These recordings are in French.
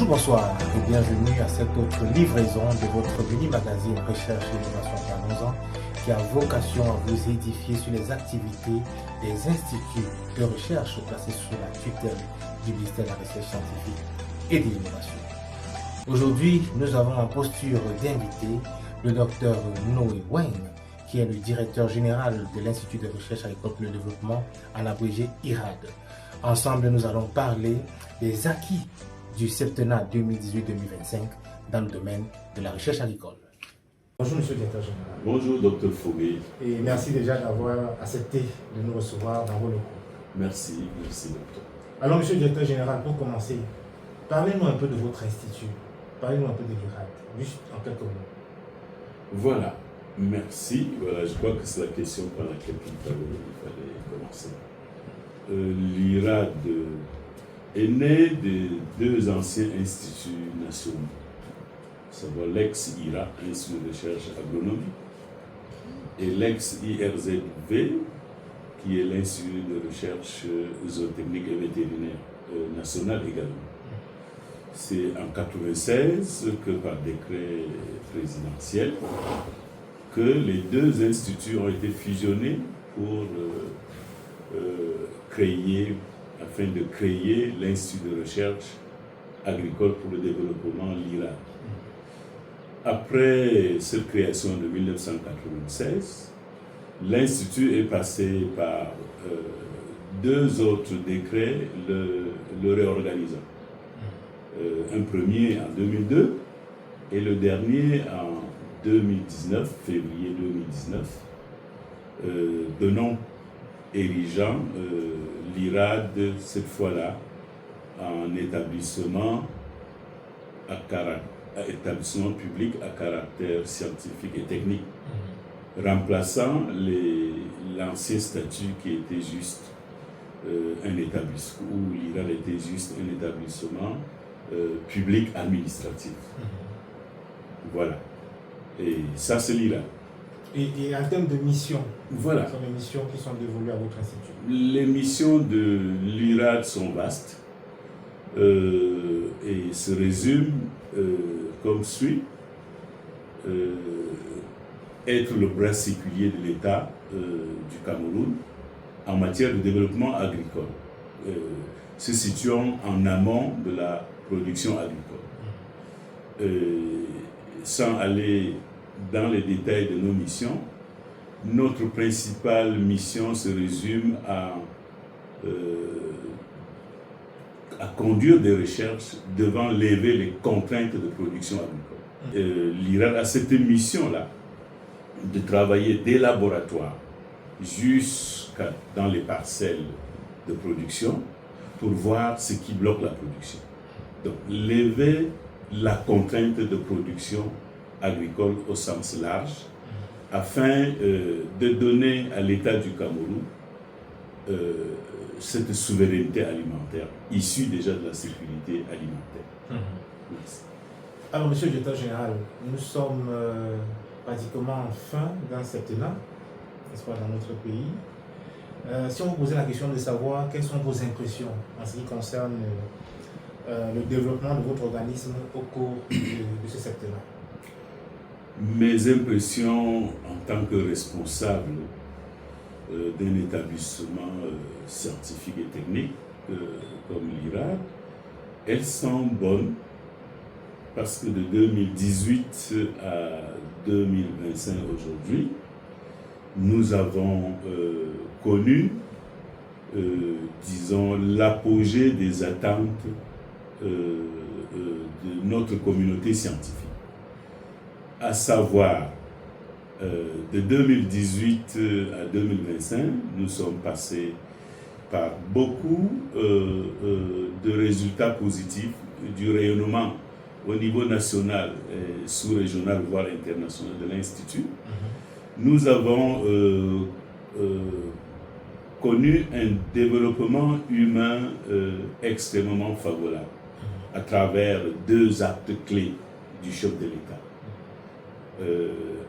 bonsoir et bienvenue à cette autre livraison de votre mini-magazine Recherche et Innovation Parlons-en qui a vocation à vous édifier sur les activités des instituts de recherche placés sous la tutelle du ministère de la Recherche scientifique et de l'innovation. Aujourd'hui, nous avons en posture d'invité le docteur Noé Weng, qui est le directeur général de l'Institut de recherche agricole pour le développement, en abrégé IRAD. Ensemble, nous allons parler des acquis du septennat 2018-2025 dans le domaine de la recherche agricole. Bonjour Monsieur le directeur général. Bonjour Dr Fougué. Et merci déjà d'avoir accepté de nous recevoir dans vos locaux. Merci docteur. Alors Monsieur le directeur général, pour commencer, parlez-nous un peu de votre institut, parlez-nous un peu de l'IRAD, juste en quelques mots. Voilà, merci. Voilà, je crois que c'est la question par laquelle il fallait commencer. L'IRAD est né de deux anciens instituts nationaux, savoir l'ex-IRA, Institut de recherche agronomique, et l'ex-IRZV, qui est l'Institut de recherche zootechnique et vétérinaire national également. C'est en 1996 que par décret présidentiel que les deux instituts ont été fusionnés pour afin de créer l'Institut de recherche agricole pour le développement, l'IRAD. Après cette création de 1996, l'Institut est passé par deux autres décrets le réorganisant. Un premier en 2002 et le dernier en 2019, février 2019, érigeant l'IRAD, cette fois-là, en établissement établissement public à caractère scientifique et technique, remplaçant l'ancien statut qui était juste un établissement, où l'IRAD était juste un établissement public administratif. Voilà. Et ça, c'est l'IRAD. Et en termes de missions, voilà. Quelles sont les missions qui sont dévolues à votre institut? Les missions de l'IRAD sont vastes et se résument comme suit. Être le bras séculier de l'État du Cameroun en matière de développement agricole, se situant en amont de la production agricole. Sans aller dans les détails de nos missions, notre principale mission se résume à conduire des recherches devant lever les contraintes de production agricole. L'IRAD a cette mission-là de travailler des laboratoires jusqu'à dans les parcelles de production pour voir ce qui bloque la production. Donc, lever la contrainte de production agricole au sens large, afin de donner à l'État du Cameroun cette souveraineté alimentaire, issue déjà de la sécurité alimentaire. Merci. Alors, Monsieur le directeur général, nous sommes pratiquement en fin d'un septennat, n'est-ce pas, dans notre pays. Si on vous posait la question de savoir quelles sont vos impressions en ce qui concerne le développement de votre organisme au cours de ce septennat. Mes impressions en tant que responsable d'un établissement scientifique et technique comme l'IRAD, elles sont bonnes parce que de 2018 à 2025 aujourd'hui, nous avons connu, disons, l'apogée des attentes de notre communauté scientifique. À savoir, de 2018 à 2025, nous sommes passés par beaucoup de résultats positifs du rayonnement au niveau national, sous-régional, voire international de l'Institut. Nous avons connu un développement humain extrêmement favorable à travers deux actes clés du chef de l'État.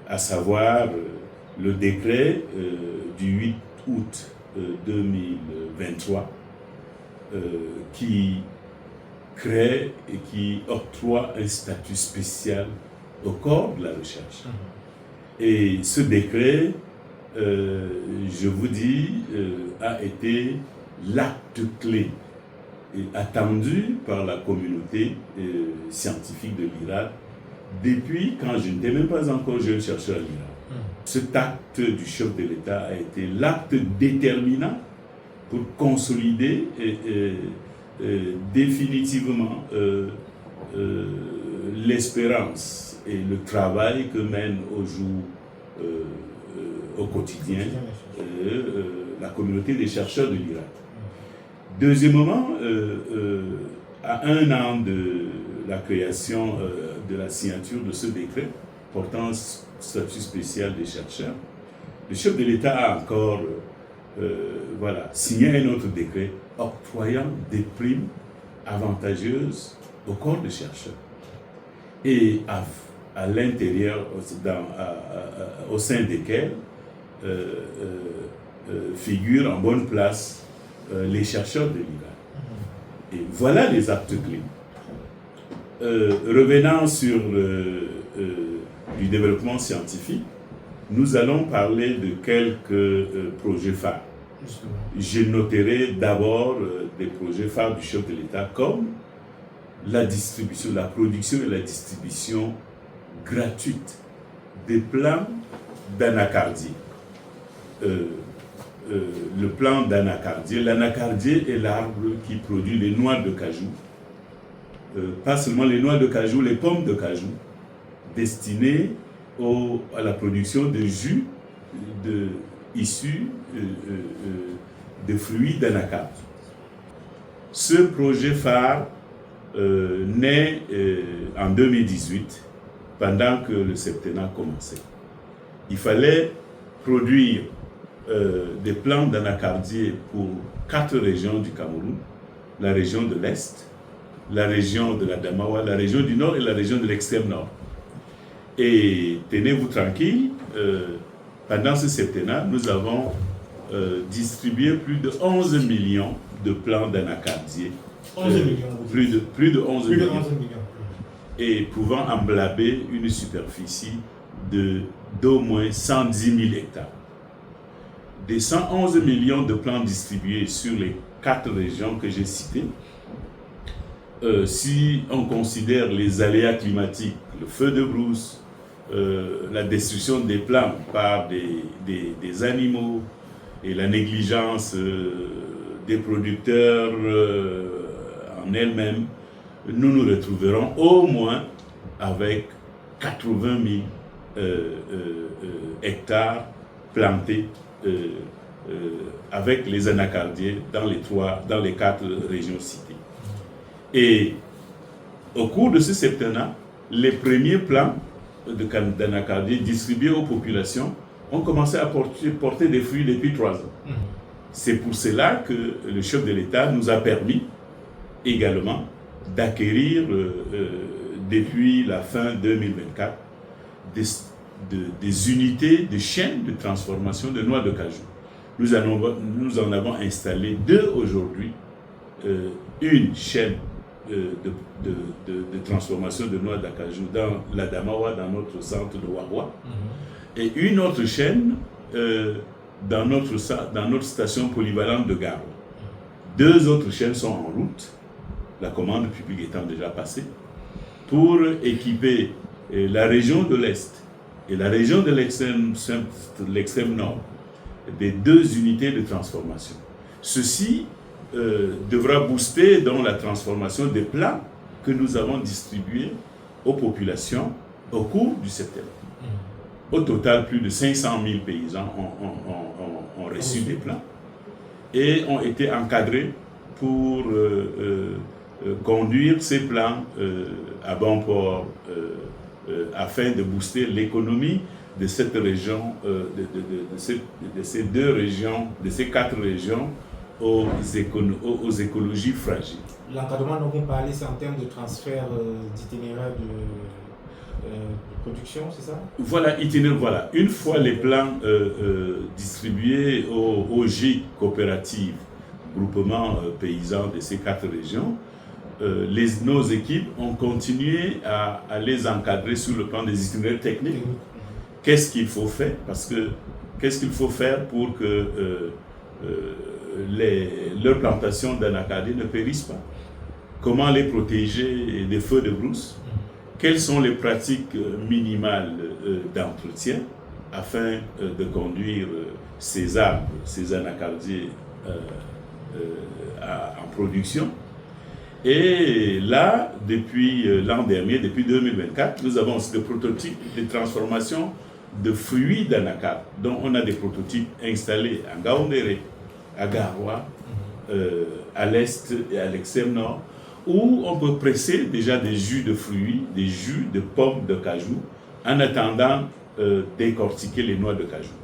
À savoir le décret du 8 août 2023 qui crée et qui octroie un statut spécial au corps de la recherche. Et ce décret, je vous dis, a été l'acte clé et attendu par la communauté scientifique de l'IRAD depuis quand je n'étais même pas encore jeune chercheur à l'IRAD. Cet acte du chef de l'État a été l'acte déterminant pour consolider définitivement l'espérance et le travail que mène au quotidien la communauté des chercheurs de l'IRAD. Deuxièmement, à un an de la création de la signature de ce décret portant statut spécial des chercheurs, le chef de l'État a encore signé un autre décret octroyant des primes avantageuses au corps de chercheurs. Et à l'intérieur, au sein desquels figurent en bonne place les chercheurs de l'IRAD. Et voilà les actes clés. Revenant sur du développement scientifique, nous allons parler de quelques projets phares. Je noterai d'abord des projets phares du chef de l'État comme la distribution, la production et la distribution gratuite des plants d'anacardier. Le plant d'anacardier, l'anacardier est l'arbre qui produit les noix de cajou. Pas seulement les noix de cajou, les pommes de cajou, destinées à la production de jus issus de fruits d'anacarde. Ce projet phare naît en 2018, pendant que le septennat commençait. Il fallait produire des plants d'anacardier pour 4 régions du Cameroun, la région de l'Est, la région de la Damawa, la région du Nord et la région de l'extrême Nord. Et tenez-vous tranquille, pendant ce septennat, nous avons distribué plus de 11 millions de plants d'anacardier. 11 millions. Plus de 11 millions. Et pouvant emblaber une superficie d'au moins 110 000 hectares. Des 111 millions de plants distribués sur les 4 régions que j'ai citées, si on considère les aléas climatiques, le feu de brousse, la destruction des plants par des animaux et la négligence des producteurs en elles-mêmes, nous nous retrouverons au moins avec 80 000 hectares plantés avec les anacardiers dans les 4 régions citées. Et au cours de ce septennat, les premiers plants d'anacardier distribués aux populations ont commencé à porter des fruits depuis 3 ans. C'est pour cela que le chef de l'État nous a permis également d'acquérir depuis la fin 2024 des unités de chaînes de transformation de noix de cajou. Nous en avons installé 2 aujourd'hui, une chaîne de transformation de noix de cajou dans la Damawa, dans notre centre de Wawa, et une autre chaîne dans notre station polyvalente de Garo. 2 autres chaînes sont en route, la commande publique étant déjà passée, pour équiper la région de l'Est et la région de l'extrême Nord des 2 unités de transformation. Ceci devra booster dans la transformation des plants que nous avons distribués aux populations au cours du septembre. Au total, plus de 500 000 paysans ont reçu des plants et ont été encadrés pour conduire ces plants à bon port afin de booster l'économie de cette région, de ces 2 régions, de ces 4 régions aux écologies fragiles. L'encadrement dont vous parlez, c'est en termes de transfert d'itinéraire de production, c'est ça? Voilà, voilà. Une fois les plants distribués aux GIC coopératives, groupements paysans de ces 4 régions, nos équipes ont continué à les encadrer sur le plan des itinéraires techniques. Qu'est-ce qu'il faut faire? Parce que qu'est-ce qu'il faut faire pour que leurs plantations d'anacardiers ne périssent pas? Comment les protéger des feux de brousse? Quelles sont les pratiques minimales d'entretien afin de conduire ces arbres, ces anacardiers en production? Et là, depuis l'an dernier, depuis 2024, nous avons aussi des prototypes de transformation de fruits d'anacarde, dont on a des prototypes installés à Gaoundéré, à Garoua, à l'est et à l'extrême nord, où on peut presser déjà des jus de fruits, des jus de pommes de cajou, en attendant décortiquer les noix de cajou.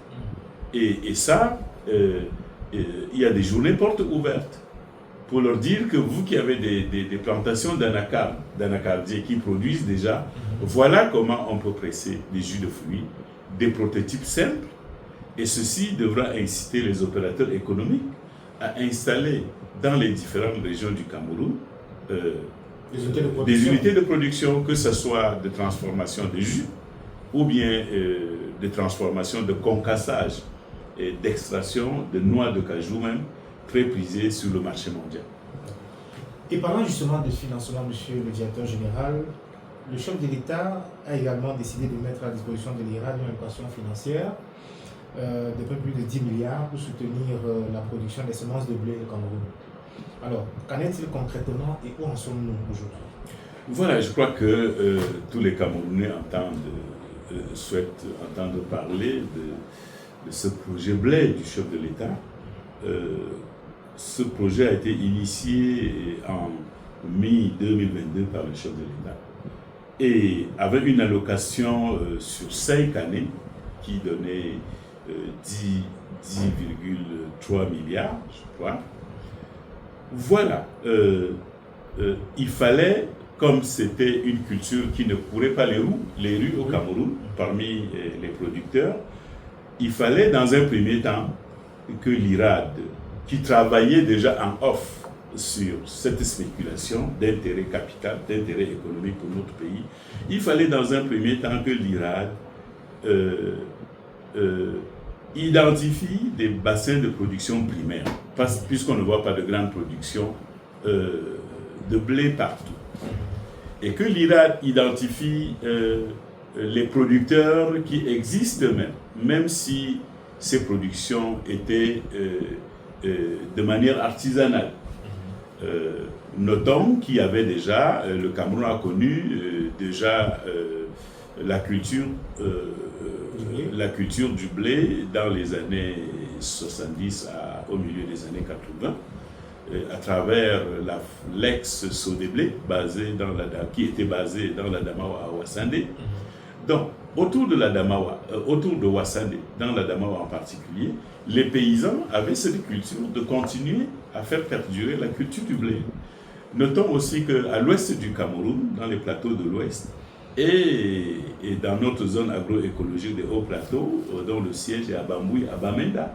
Et ça, il y a des journées portes ouvertes pour leur dire que vous qui avez des plantations d'anacardiers qui produisent déjà, voilà comment on peut presser des jus de fruits, des prototypes simples, et ceci devra inciter les opérateurs économiques à installer dans les différentes régions du Cameroun des unités de production, que ce soit de transformation de jus ou bien de transformation de concassage et d'extraction de noix de cajou même, très prisées sur le marché mondial. Et parlant justement de financement, monsieur le directeur général, le chef de l'État a également décidé de mettre à disposition de l'IRAD une allocation financière de peu plus de 10 milliards pour soutenir la production des semences de blé au Cameroun. Alors, qu'en est-il concrètement et où en sommes-nous aujourd'hui? Voilà, je crois que tous les Camerounais souhaitent entendre parler de ce projet blé du chef de l'État. Ce projet a été initié en mi-2022 par le chef de l'État et avec une allocation sur 5 années qui donnait 10,3 milliards, je crois. Voilà, il fallait, comme c'était une culture qui ne courait pas les rues au Cameroun, parmi les producteurs, il fallait dans un premier temps que l'IRAD, qui travaillait déjà en off sur cette spéculation d'intérêt capital, d'intérêt économique pour notre pays, il fallait dans un premier temps que l'IRAD identifie des bassins de production primaires, puisqu'on ne voit pas de grande production de blé partout. Et que l'IRAD identifie les producteurs qui existent même si ces productions étaient de manière artisanale. Notons qu'il y avait déjà, le Cameroun a connu déjà la culture du blé dans les années 70 au milieu des années 80, à travers l'ex-Sodéblé qui était basé dans l'Adamawa à Ouassandé. Donc, autour de Ouassandé, dans l'Adamawa en particulier, les paysans avaient cette culture de continuer à faire perdurer la culture du blé. Notons aussi qu'à l'ouest du Cameroun, dans les plateaux de l'ouest, et dans notre zone agroécologique des hauts plateaux, dont le siège est à Bamboui, à Bamenda,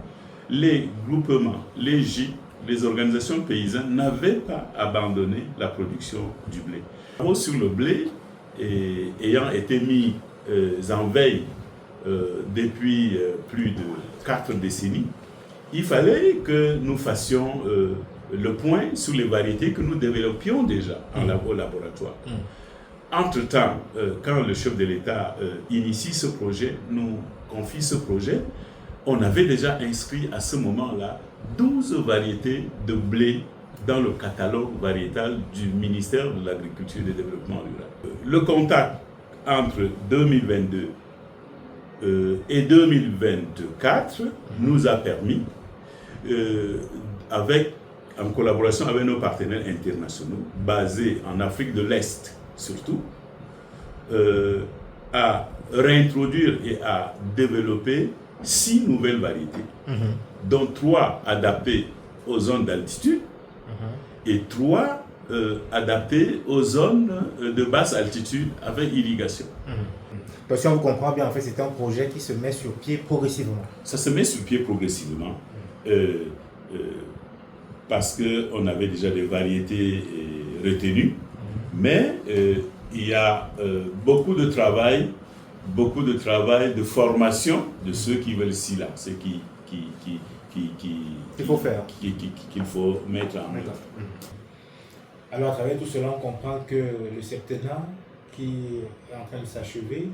les groupements, les GIP, les organisations paysannes n'avaient pas abandonné la production du blé. Sur le blé, ayant été mis en veille depuis plus de 4 décennies, il fallait que nous fassions le point sur les variétés que nous développions déjà au laboratoire. Entre-temps, quand le chef de l'État initie ce projet, nous confie ce projet, on avait déjà inscrit à ce moment-là 12 variétés de blé dans le catalogue variétal du ministère de l'Agriculture et du Développement rural. Le contact entre 2022 et 2024 nous a permis, en collaboration avec nos partenaires internationaux, basés en Afrique de l'Est surtout, à réintroduire et à développer 6 nouvelles variétés, dont 3 adaptées aux zones d'altitude et 3 adaptées aux zones de basse altitude avec irrigation. Donc si on vous comprend bien, en fait, c'est un projet qui se met sur pied progressivement. Ça se met sur pied progressivement parce qu'on avait déjà des variétés retenu, mais il y a beaucoup de travail, de formation de ceux qui veulent s'y lancer, qu'il faut faire, qu'il faut mettre en œuvre. Alors, à travers tout cela, on comprend que le septennat qui est en train de s'achever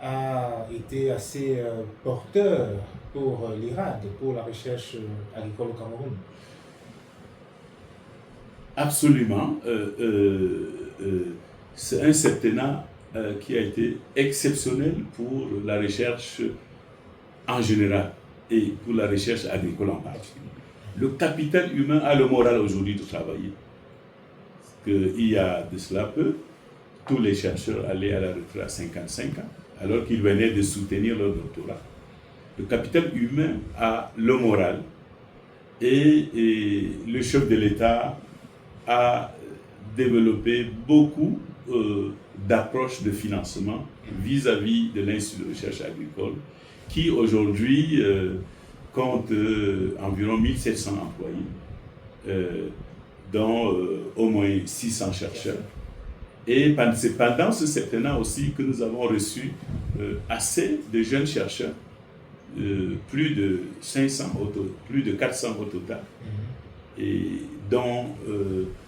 a été assez porteur pour l'IRAD, pour la recherche agricole au Cameroun. Absolument. C'est un septennat qui a été exceptionnel pour la recherche en général et pour la recherche agricole en particulier. Le capital humain a le moral aujourd'hui de travailler. Il y a de cela peu, tous les chercheurs allaient à la retraite à 55 ans, alors qu'ils venaient de soutenir leur doctorat. Le capital humain a le moral et le chef de l'État a développé beaucoup d'approches de financement vis-à-vis de l'Institut de recherche agricole, qui aujourd'hui compte environ 1700 employés, dont au moins 600 chercheurs. Et c'est pendant ce septennat aussi que nous avons reçu assez de jeunes chercheurs, plus de 400 au total, et dont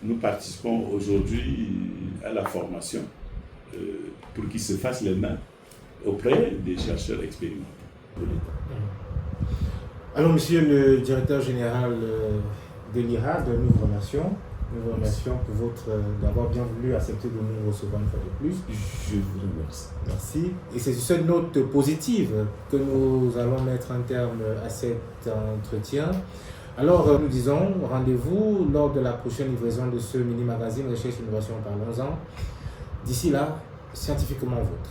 nous participons aujourd'hui à la formation pour qu'ils se fassent les mains auprès des chercheurs expérimentés de l'État. Alors, monsieur le directeur général de l'IRAD, nous vous remercions. Nous vous remercions d'avoir bien voulu accepter de nous recevoir une fois de plus. Je vous remercie. Merci. Et c'est sur cette note positive que nous allons mettre un terme à cet entretien. Alors, nous disons rendez-vous lors de la prochaine livraison de ce mini-magazine Recherche Innovation Parlons-en. D'ici là, scientifiquement vôtre.